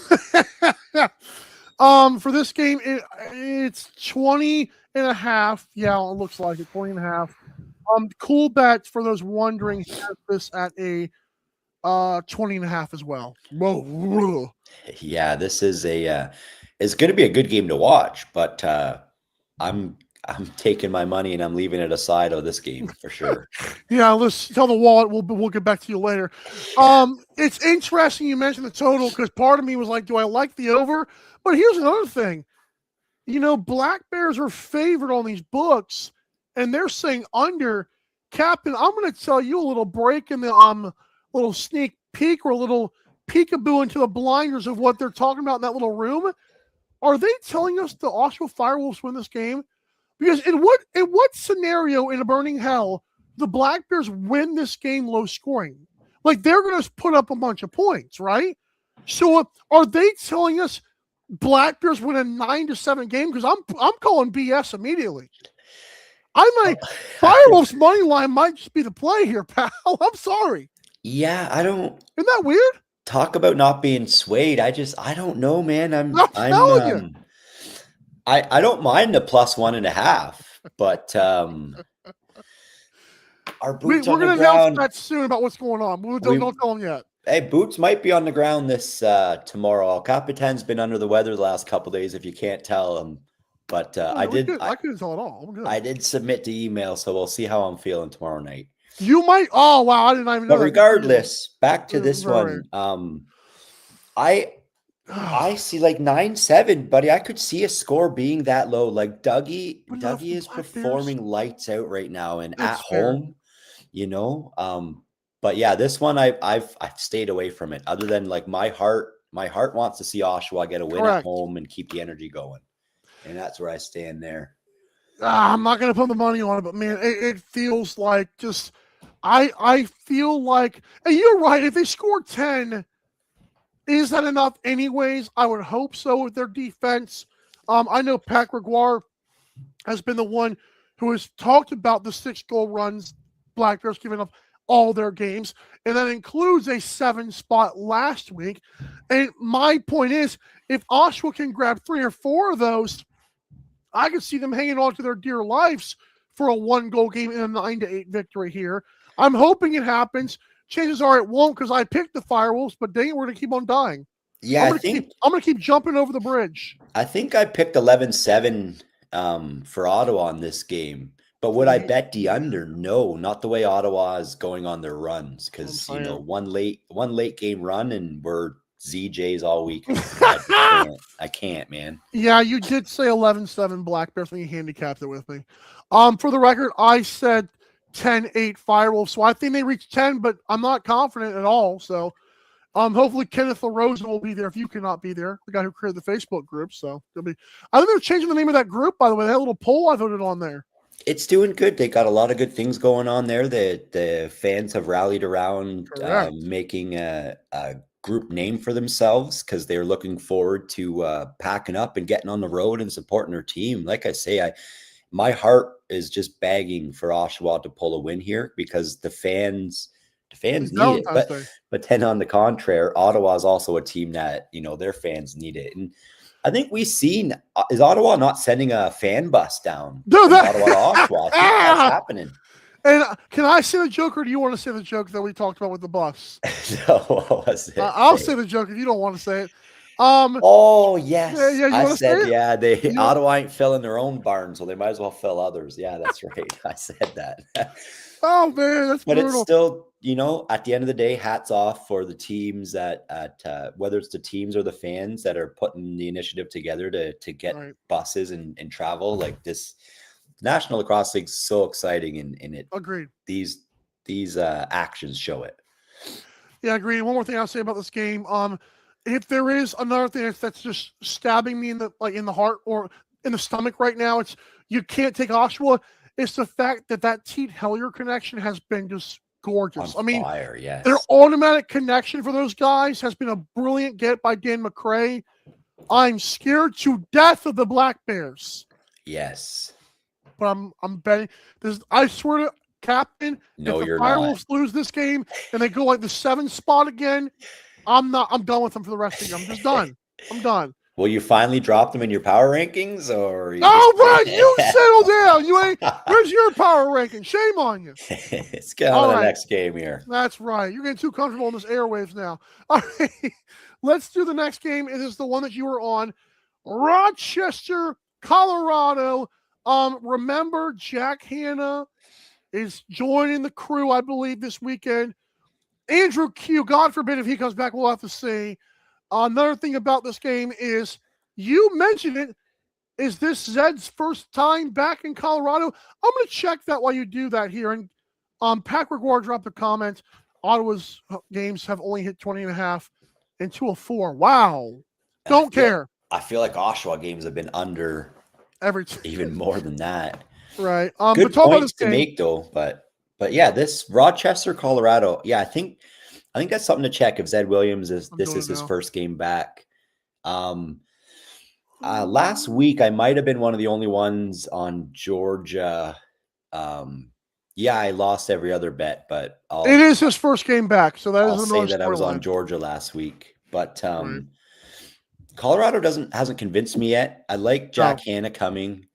For this game, it's 20.5. Yeah, it looks like it, 20.5. Cool bet for those wondering, has this at a 20.5 as well. Whoa. Yeah, this is it's going to be a good game to watch, but I'm taking my money and I'm leaving it aside of this game for sure. Yeah, let's tell the wallet. We'll get back to you later. It's interesting you mentioned the total, because part of me was like, do I like the over? But here's another thing. Black Bears are favored on these books, and they're saying under. Captain, I'm going to tell you a little break in the little sneak peek, or a little peekaboo into the blinders of what they're talking about in that little room. Are they telling us the Oshawa Firewolves win this game? Because in what scenario in a burning hell the Black Bears win this game low scoring? Like, they're going to put up a bunch of points, right? So are they telling us Black Bears win a 9-7 game? Because I'm calling BS immediately. Firewolves money line might just be the play here, pal. I'm sorry. Yeah, Isn't that weird? Talk about not being swayed. I don't know, man. I don't mind the +1.5, but our boots we're on the gonna ground. Announce that soon about what's going on. Don't tell them yet. Hey, boots might be on the ground this tomorrow. El Capitan's been under the weather the last couple of days, if you can't tell him. But I couldn't tell at all. I did submit the email, so we'll see how I'm feeling tomorrow night. You might. Oh wow, I didn't even know. But regardless, back to this one. I see like 9-7, buddy. I could see a score being that low. Like Dougie is performing lights out right now, and at home, But yeah, this one I've stayed away from it. Other than like my heart wants to see Oshawa get a win at home and keep the energy going, and that's where I stand there. I'm not going to put the money on it, but man, it feels like just. I feel like, and you're right. If they score 10, is that enough anyways? I would hope so with their defense. I know Pat Gregoire has been the one who has talked about the 6-goal runs Black Bears giving up all their games, and that includes a 7-spot last week. And my point is, if Oshawa can grab 3 or 4 of those, I could see them hanging on to their dear lives for a 1-goal game in a 9-8 victory here. I'm hoping it happens. Chances are it won't because I picked the Firewolves, but dang it, we're going to keep on dying. Yeah, I'm going to keep jumping over the bridge. I think I picked 11-7 for Ottawa in this game. But would I bet the under? No, not the way Ottawa is going on their runs. Because, one late game run and we're ZJs all week. I can't, man. Yeah, you did say 11-7 Black Bears when you handicapped it with me. For the record, I said 10-8 Firewolves. So I think they reached 10, but I'm not confident at all. So hopefully Kenneth LaRosa will be there if you cannot be there, the guy who created the Facebook group. So I think they're changing the name of that group, by the way. That little poll I voted on there. It's doing good. They got a lot of good things going on there. The fans have rallied around making a group name for themselves because they're looking forward to packing up and getting on the road and supporting their team. Like I say, my heart is just begging for Oshawa to pull a win here because the fans need it. But then on the contrary, Ottawa is also a team that, their fans need it. And I think we've seen, is Ottawa not sending a fan bus down? No, Ottawa to Oshawa. I think that's happening. And can I say the joke, or do you want to say the joke that we talked about with the bus? No, what was it? I'll say the joke if you don't want to say it. Oh yes, yeah, I said Ottawa ain't filling their own barn, so they might as well fill others. Yeah, that's right. I said that. Oh man, that's brutal. It's still, at the end of the day, hats off for the teams at whether it's the teams or the fans that are putting the initiative together to get buses and travel like this. National Lacrosse League is so exciting, and it. Agreed. These actions show it. Yeah, agreed. One more thing I'll say about this game. If there is another thing that's just stabbing me in the heart or in the stomach right now, it's you can't take Oshawa. It's the fact that Teat Hellier connection has been just gorgeous. Yes. Their automatic connection for those guys has been a brilliant get by Dan McRae. I'm scared to death of the Black Bears. Yes. But I'm betting this. I swear to Captain, no, if the Firewolves lose this game and they go like the 7th spot again, I'm done with them for the rest of the year. I'm just done. I'm done. Will you finally drop them in your power rankings, or? Brian, you settle down. You ain't. Where's your power ranking? Shame on you. Let's get on to the next game here. That's right. You're getting too comfortable in this airwaves now. All right, let's do the next game. It is the one that you were on, Rochester, Colorado. Remember, Jack Hanna is joining the crew, I believe, this weekend. Andrew Q, God forbid if he comes back, we'll have to see. Another thing about this game is, you mentioned it, is this Zed's first time back in Colorado? I'm going to check that while you do that here. And Pat Gregoire dropped a comment. Ottawa's games have only hit 20.5 and 204. Wow. Don't care. I feel like Oshawa games have been under even more than that. Right. Good points to make though, but yeah, this Rochester, Colorado. Yeah, I think that's something to check if Zed Williams is his first game back. Last week I might have been one of the only ones on Georgia. I lost every other bet, but it is his first game back, so I'll say that I was on Georgia last week, but Colorado hasn't convinced me yet. I like Jack Hanna coming.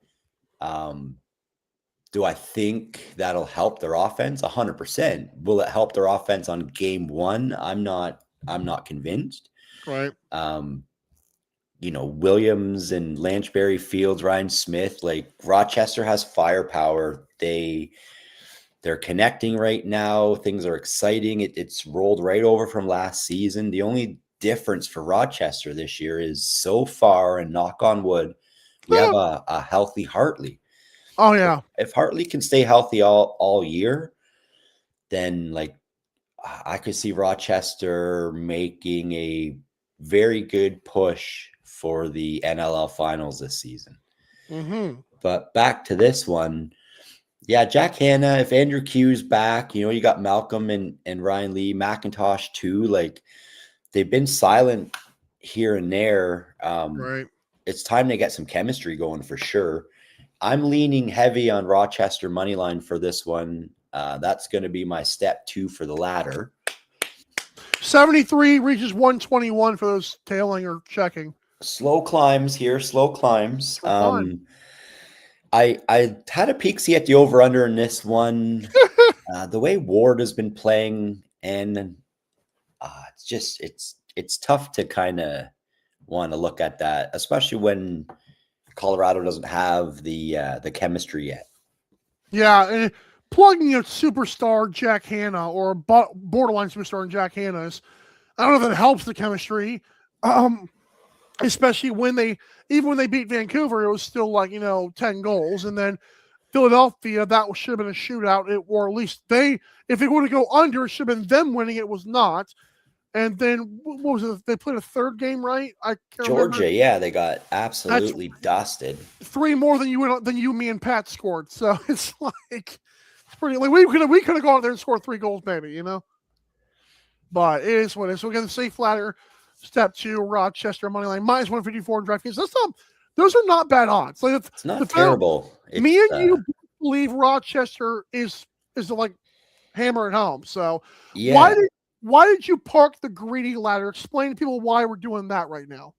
Do I think that'll help their offense? 100%. Will it help their offense on game one? I'm not convinced. Right. Williams and Lanchbury, Fields, Ryan Smith, like Rochester has firepower. They're connecting right now. Things are exciting. It's rolled right over from last season. The only difference for Rochester this year is so far, and knock on wood, we have a healthy Hartley. Oh yeah. If Hartley can stay healthy all year, then I could see Rochester making a very good push for the NLL finals this season. Mm-hmm. But back to this one. Yeah, Jack Hanna, if Andrew Q's back, you got Malcolm and Ryan Lee, McIntosh too. They've been silent here and there. Right. It's time to get some chemistry going for sure. I'm leaning heavy on Rochester money line for this one. That's going to be my step 2 for the ladder. 73 reaches 121 for those tailing or checking. Slow climbs here. Slow climbs. I had a peek see at the over under in this one. The way Ward has been playing, and it's tough to kind of want to look at that, especially when Colorado doesn't have the chemistry yet. Yeah, and plugging in superstar Jack Hanna or borderline superstar Jack Hanna is, I don't know if that helps the chemistry. Especially when they beat Vancouver, it was still like 10 goals, and then Philadelphia, that should have been a shootout, or at least if they were to go under, it should have been them winning. It was not. And then what was it? They played a third game, right? I can't Georgia, remember. Yeah, they got absolutely dusted. 3 more than you, me, and Pat scored. So it's like it's pretty. Like we could have gone out there and scored 3 goals, maybe, But it is what it is. So again, the safe ladder, step 2, Rochester moneyline minus 154 in DraftKings. Those are not bad odds. Like it's not terrible. Me and you believe Rochester is like hammer at home. So yeah. Why did you park the greedy ladder? Explain to people why we're doing that right now.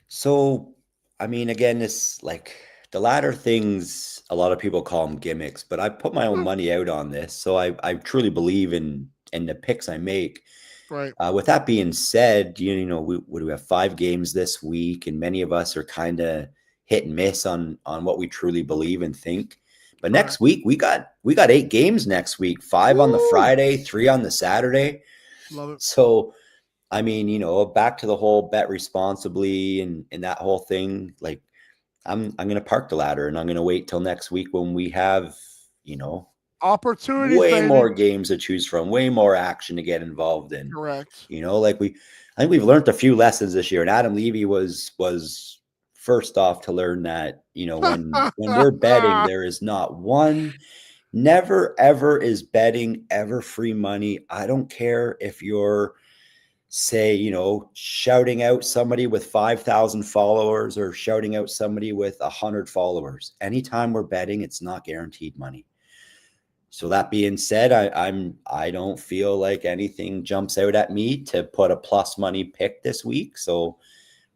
So, I mean, again, this like the ladder things, a lot of people call them gimmicks, but I put my own money out on this. So I truly believe in the picks I make. Right. With that being said, we have 5 games this week, and many of us are kind of hit and miss on what we truly believe and think. But next week we got 8 games next week, 5 on the Friday, 3 on the Saturday. Love it. So, I mean, back to the whole bet responsibly and that whole thing. Like, I'm going to park the ladder, and I'm going to wait till next week when we have, opportunities, way more games to choose from, way more action to get involved in. Correct. I think we've learned a few lessons this year, and Adam Levy was first off to learn that, when we're betting, there is not one, never, ever is betting ever free money. I don't care if you're, say, shouting out somebody with 5,000 followers or shouting out somebody with 100 followers. Anytime we're betting, it's not guaranteed money. So that being said, I don't feel like anything jumps out at me to put a plus money pick this week. So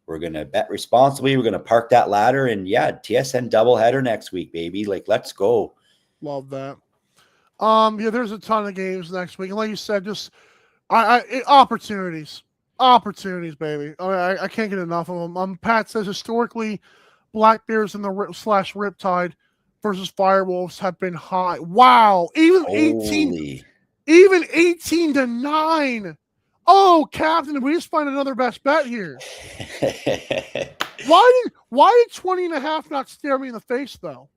we're going to bet responsibly. We're going to park that ladder, and TSN doubleheader next week, baby. Like, let's go. Love that. There's a ton of games next week. And like you said, just opportunities, baby. I can't get enough of them. Pat says historically, Black Bears and the Riptide versus Firewolves have been high. Wow. Even 18-9. Oh, Captain, we just find another best bet here. Why did 20.5 not stare me in the face, though?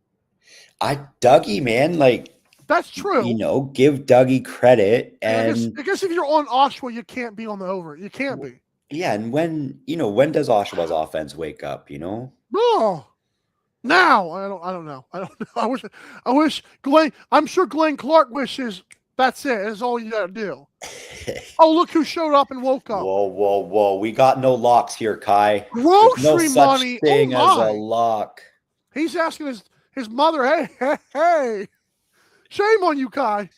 Dougie, man, like, that's true. Give Dougie credit. And I guess if you're on Oshawa, you can't be on the over. You can't be. Yeah, and when does Oshawa's offense wake up? Oh, now I don't know. I wish Glenn. I'm sure Glenn Clark wishes. That's it. That's all you gotta do. Oh, look who showed up and woke up. Whoa. We got no locks here, Kai. Grocery There's no money. Such thing as a lock. He's asking his mother, hey. Shame on you, Kai.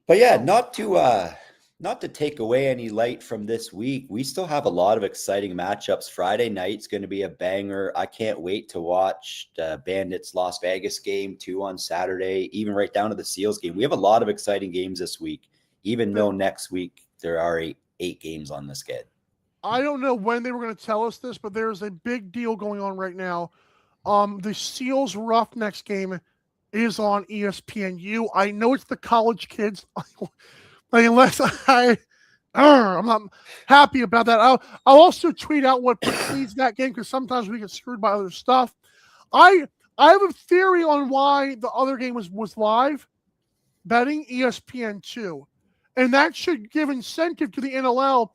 But yeah, not to take away any light from this week. We still have a lot of exciting matchups. Friday night's going to be a banger. I can't wait to watch the Bandits Las Vegas game too on Saturday, even right down to the Seals game. We have a lot of exciting games this week, even though next week there are 8 games on the schedule. I don't know when they were going to tell us this, but there's a big deal going on right now. The Seals Roughnecks game is on ESPNU. I know it's the college kids. Unless I'm not happy about that. I'll also tweet out what precedes that game, because sometimes we get screwed by other stuff. I have a theory on why the other game was live betting, ESPN2. And that should give incentive to the NLL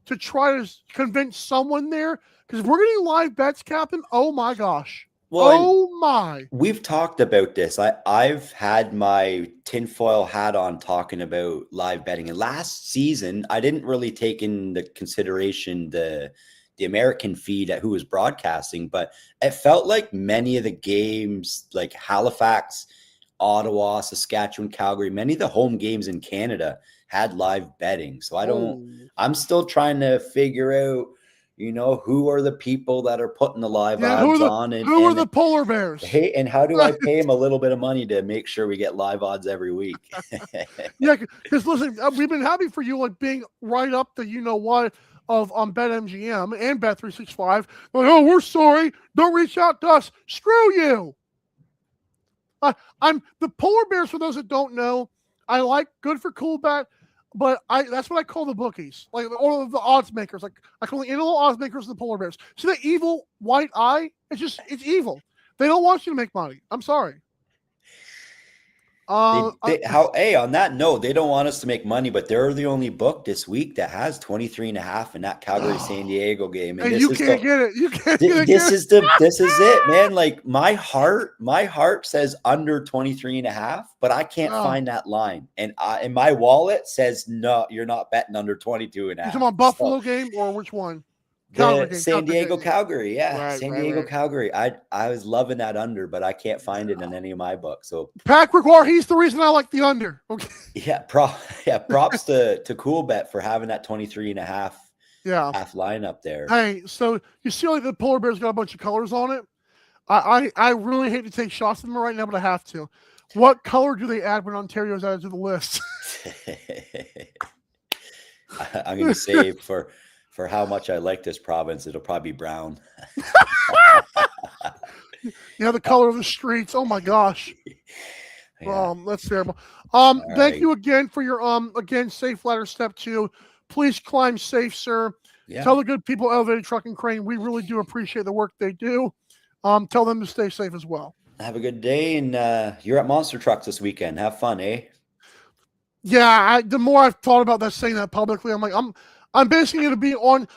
to try to convince someone there. Because if we're getting live bets, Captain, oh my gosh. Well, we've talked about this. I've had my tinfoil hat on talking about live betting. And last season, I didn't really take into consideration the American feed at who was broadcasting, but it felt like many of the games, like Halifax, Ottawa, Saskatchewan, Calgary, many of the home games in Canada had live betting. So I'm still trying to figure out, who are the people that are putting the live odds on? And who are the polar bears? Hey, and how do I pay them a little bit of money to make sure we get live odds every week? Yeah, because listen, we've been happy for you, like being right up the what of BetMGM and Bet365. Like, oh, we're sorry. Don't reach out to us. Screw you. I'm the polar bears. For those that don't know, I like good for cool bet. But that's what I call the bookies, like all of the odds makers. Like I call the NLL odds makers the polar bears. See that evil white eye? It's evil. They don't want you to make money. I'm sorry. On that note, they don't want us to make money, but they're the only book this week that has 23.5 in that Calgary San Diego game. And you can't get it. You can't get it. This is it, man. Like my heart says under 23.5, but I can't find that line. And my wallet says no, you're not betting under 22.5. You talking about Buffalo game or which one? San Diego, Calgary. Yeah. San Diego, Calgary. I was loving that under, but I can't find it in any of my books. So Pat Gregoire, he's the reason I like the under. Okay. Yeah. Props to Coolbet for having that 23.5 half line up there. Hey, so you see like the polar bear's got a bunch of colors on it. I really hate to take shots at them right now, but I have to. What color do they add when Ontario's added to the list? I'm going to save for how much I like this province. It'll probably be brown. The color of the streets. Oh my gosh. Yeah. That's terrible. Thank right. you again for your again safe ladder step 2. Please climb safe, sir. Yeah. Tell the good people Elevated Truck and Crane we really do appreciate the work they do. Tell them to stay safe as well. Have a good day, and you're at Monster Trucks this weekend. Have fun, eh? Yeah, the more I've thought about that, saying that publicly, I'm like, I'm basically going to be on.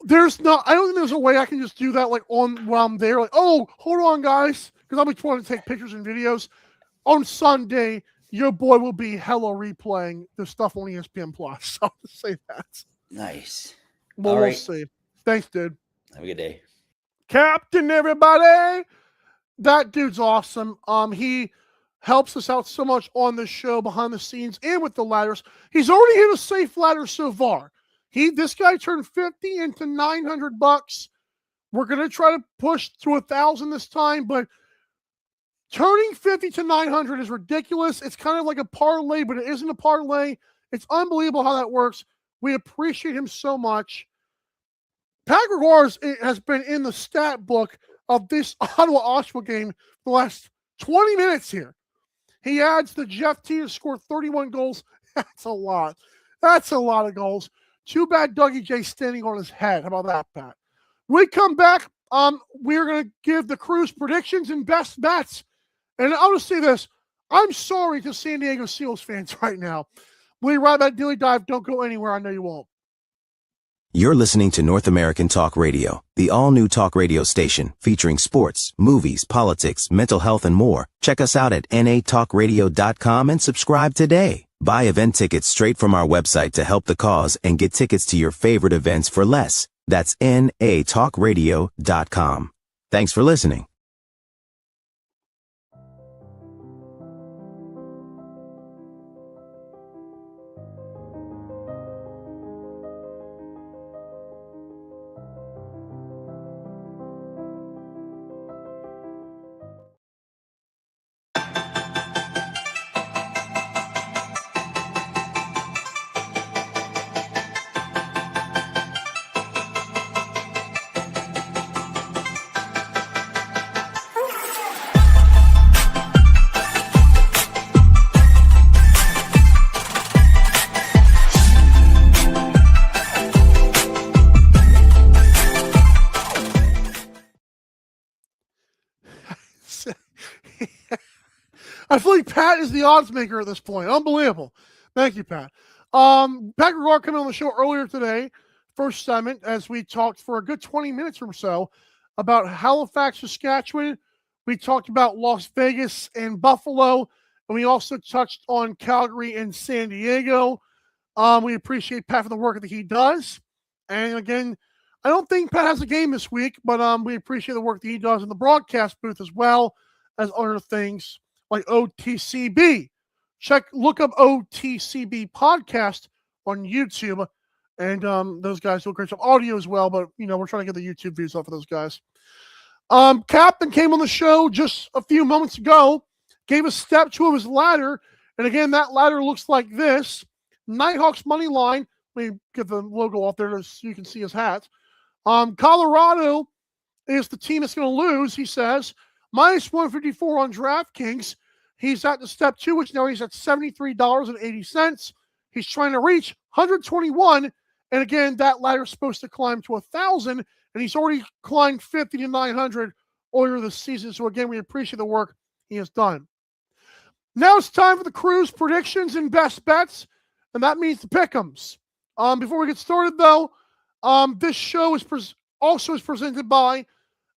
I don't think there's a way I can just do that like on while I'm there. Like, oh, hold on, guys, because I'll be trying to take pictures and videos. On Sunday, your boy will be hella replaying the stuff on ESPN Plus. I'll just say that. Nice. Well, we'll see. Thanks, dude. Have a good day. Captain, everybody. That dude's awesome. He helps us out so much on the show, behind the scenes, and with the ladders. He's already hit a safe ladder so far. This guy turned 50 into $900. We're going to try to push to 1,000 this time, but turning 50 to 900 is ridiculous. It's kind of like a parlay, but it isn't a parlay. It's unbelievable how that works. We appreciate him so much. Pat Gregoire has been in the stat book of this Ottawa-Oshawa game the last 20 minutes here. He adds the Jeff T to score 31 goals. That's a lot. That's a lot of goals. Too bad Dougie J standing on his head. How about that, Pat? When we come back, we're going to give the crew's predictions and best bets. And I'll just say this. I'm sorry to San Diego Seals fans right now. We'll be right back. Daily Dive. Don't go anywhere. I know you won't. You're listening to North American Talk Radio, the all-new talk radio station featuring sports, movies, politics, mental health, and more. Check us out at natalkradio.com and subscribe today. Buy event tickets straight from our website to help the cause and get tickets to your favorite events for less. That's natalkradio.com. Thanks for listening. I feel like Pat is the odds maker at this point. Unbelievable. Thank you, Pat. Pat Gregoire came on the show earlier today, first segment, as we talked for a good 20 minutes or so about Halifax, Saskatchewan. We talked about Las Vegas and Buffalo, and we also touched on Calgary and San Diego. We appreciate Pat for the work that he does. And again, I don't think Pat has a game this week, but we appreciate the work that he does in the broadcast booth as well as other things like OTCB. Look up OTCB podcast on YouTube And those guys do a great job. Audio as well, but, we're trying to get the YouTube views up for those guys. Captain came on the show just a few moments ago, gave a step two of his ladder. And again, that ladder looks like this. Nighthawks money line. Let me get the logo off there so you can see his hat. Colorado is the team that's going to lose, he says. Minus 154 on DraftKings. He's at the step two, which now he's at $73.80. He's trying to reach 121. And again, that ladder is supposed to climb to 1,000. And he's already climbed 50 to 900 earlier this season. So again, we appreciate the work he has done. Now it's time for the crew's predictions and best bets. And that means the pick'ems. Before we get started, though, this show is also presented by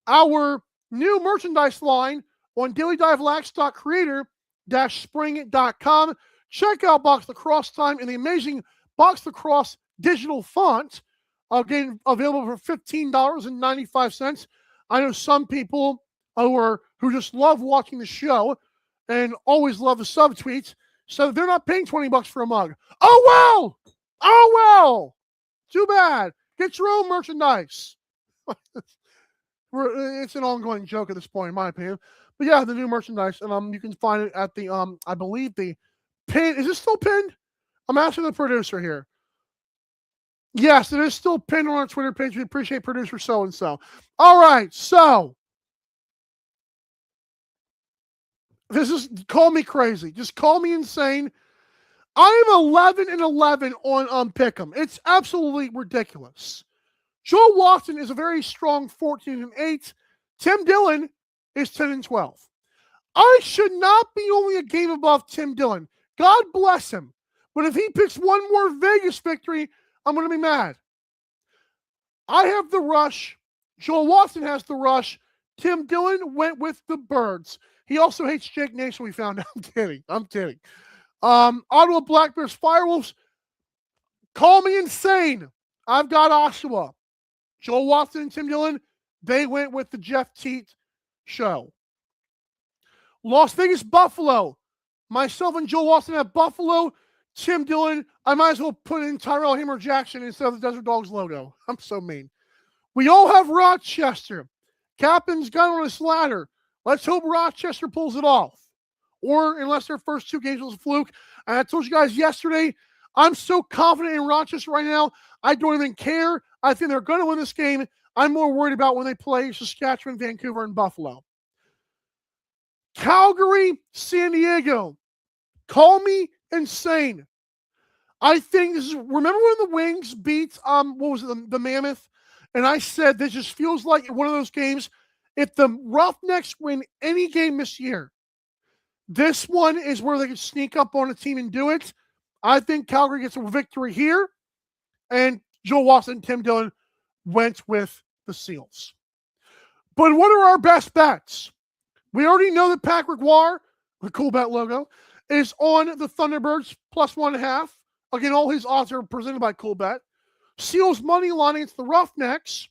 our new merchandise line on dailydivelacks.creator-spring.com. Check out Box Lacrosse Time in the amazing Box Lacrosse digital font. Again, available for $15.95. I know some people who just love watching the show and always love the subtweets, so they're not paying $20 for a mug. Oh well! Too bad. Get your own merchandise. It's an ongoing joke at this point, in my opinion. But yeah, the new merchandise, and you can find it at the I believe the pin. Is it still pinned? I'm asking the producer here. Yes, it is still pinned on our Twitter page. We appreciate producer so-and-so. All right, so call me crazy. Just call me insane. I am 11-11 on Pick'em. It's absolutely ridiculous. Joel Watson is a very strong 14-8. Tim Dillon is 10-12. I should not be only a game above Tim Dillon. God bless him. But if he picks one more Vegas victory, I'm going to be mad. I have the rush. Joel Watson has the rush. Tim Dillon went with the Birds. He also hates Jake Nation, we found out. I'm kidding. Ottawa Black Bears Firewolves. Call me insane. I've got Oshawa. Joel Watson and Tim Dillon, they went with the Jeff Teat show. Las Vegas Buffalo. Myself and Joel Watson have Buffalo. Tim Dillon, I might as well put in Tyrell Hammer Jackson instead of the Desert Dogs logo. I'm so mean. We all have Rochester. Captain's got on his ladder. Let's hope Rochester pulls it off. Or unless their first two games was a fluke. And I told you guys yesterday, I'm so confident in Rochester right now, I don't even care. I think they're going to win this game. I'm more worried about when they play Saskatchewan, Vancouver, and Buffalo. Calgary, San Diego. Call me insane. I think this is, remember when the Wings beat, the Mammoth? And I said, this just feels like one of those games. If the Roughnecks win any game this year, this one is where they can sneak up on a team and do it. I think Calgary gets a victory here. And Joel Watson and Tim Dillon went with the Seals. But what are our best bets? We already know that Pat Gregoire, the cool bet logo, is on the Thunderbirds plus 1.5. Again, all his odds are presented by Coolbet. Seals money line against the Roughnecks,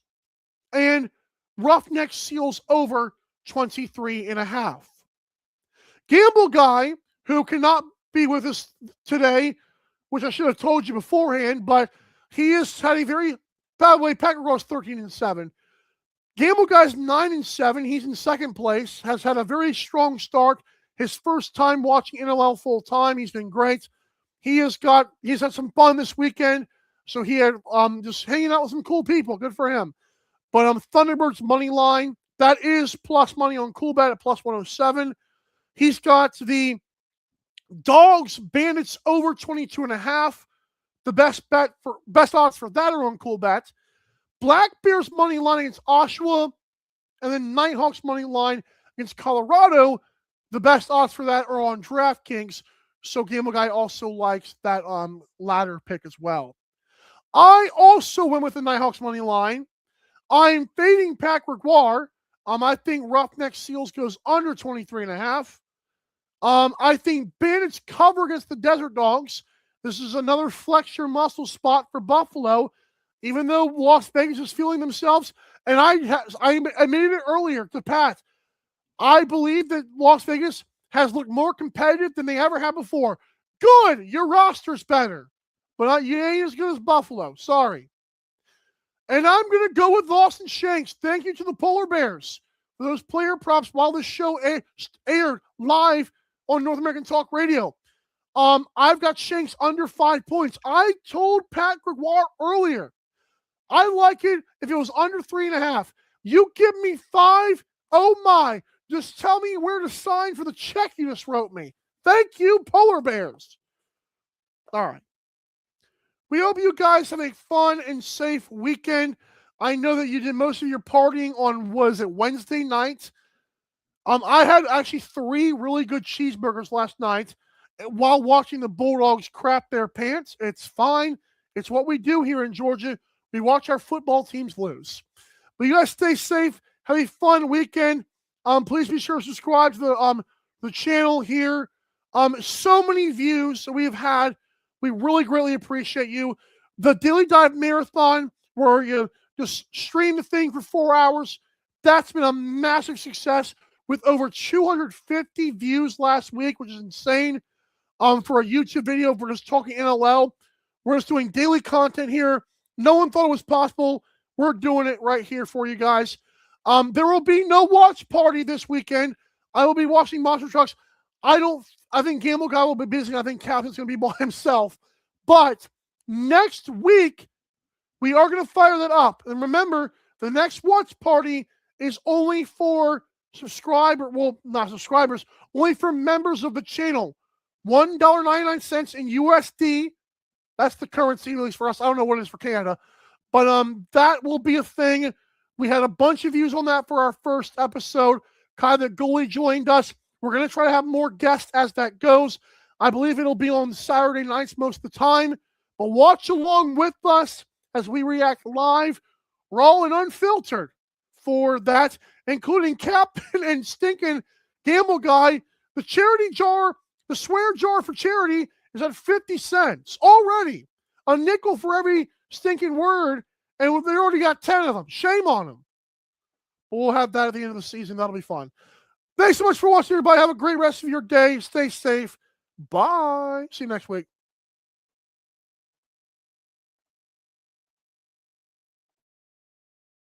and Roughnecks Seals over 23.5. Gamble Guy, who cannot be with us today, which I should have told you beforehand, but he has had a very, by the way, Pat Gregoire is 13-7. Gamble Guy's 9-7. He's in second place, has had a very strong start. His first time watching NLL full time. He's been great. He's had some fun this weekend. So he had just hanging out with some cool people. Good for him. But Thunderbirds money line, that is plus money on Coolbet at plus 107. He's got the Dogs Bandits over 22.5. The best odds for that are on Coolbet. Black Bears money line against Oshawa, and then Nighthawks money line against Colorado. The best odds for that are on DraftKings. So Gamble Guy also likes that ladder pick as well. I also went with the Nighthawks money line. I'm fading Pat Gregoire. I think Roughnecks Seals goes under 23.5. I think Bandits cover against the Desert Dogs. This is another flex your muscle spot for Buffalo, even though Las Vegas is feeling themselves. And I admitted it earlier to Pat. I believe that Las Vegas has looked more competitive than they ever have before. Good, your roster's better. but you ain't as good as Buffalo. Sorry. And I'm going to go with Austin Shanks. Thank you to the Polar Bears for those player props while this show aired live on North American Talk Radio. I've got Shanks under 5 points. I told Pat Gregoire earlier, I like it if it was under 3.5. You give me 5, oh my. Just tell me where to sign for the check you just wrote me. Thank you, Polar Bears. All right. We hope you guys have a fun and safe weekend. I know that you did most of your partying on, was it Wednesday night? I had actually 3 really good cheeseburgers last night while watching the Bulldogs crap their pants. It's fine. It's what we do here in Georgia. We watch our football teams lose. But you guys stay safe. Have a fun weekend. Please be sure to subscribe to the channel here. So many views that we have had. We really greatly appreciate you. The Daily Dive Marathon, where you just stream the thing for 4 hours, that's been a massive success with over 250 views last week, which is insane. For a YouTube video, we're just talking NLL. We're just doing daily content here. No one thought it was possible. We're doing it right here for you guys. There will be no watch party this weekend. I will be watching Monster Trucks. I think Gamble Guy will be busy. I think Captain's going to be by himself. But next week, we are going to fire that up. And remember, the next watch party is only for not subscribers, only for members of the channel. $1.99 in USD. That's the currency, at least for us. I don't know what it is for Canada. But that will be a thing. We had a bunch of views on that for our first episode. Kai the goalie joined us. We're going to try to have more guests as that goes. I believe it'll be on Saturday nights most of the time. But watch along with us as we react live, raw and unfiltered for that, including Captain and stinking Gamble Guy. The charity jar, the swear jar for charity is at 50 cents already. A nickel for every stinking word, and they already got 10 of them. Shame on them. But we'll have that at the end of the season. That'll be fun. Thanks so much for watching, everybody. Have a great rest of your day. Stay safe. Bye. See you next week.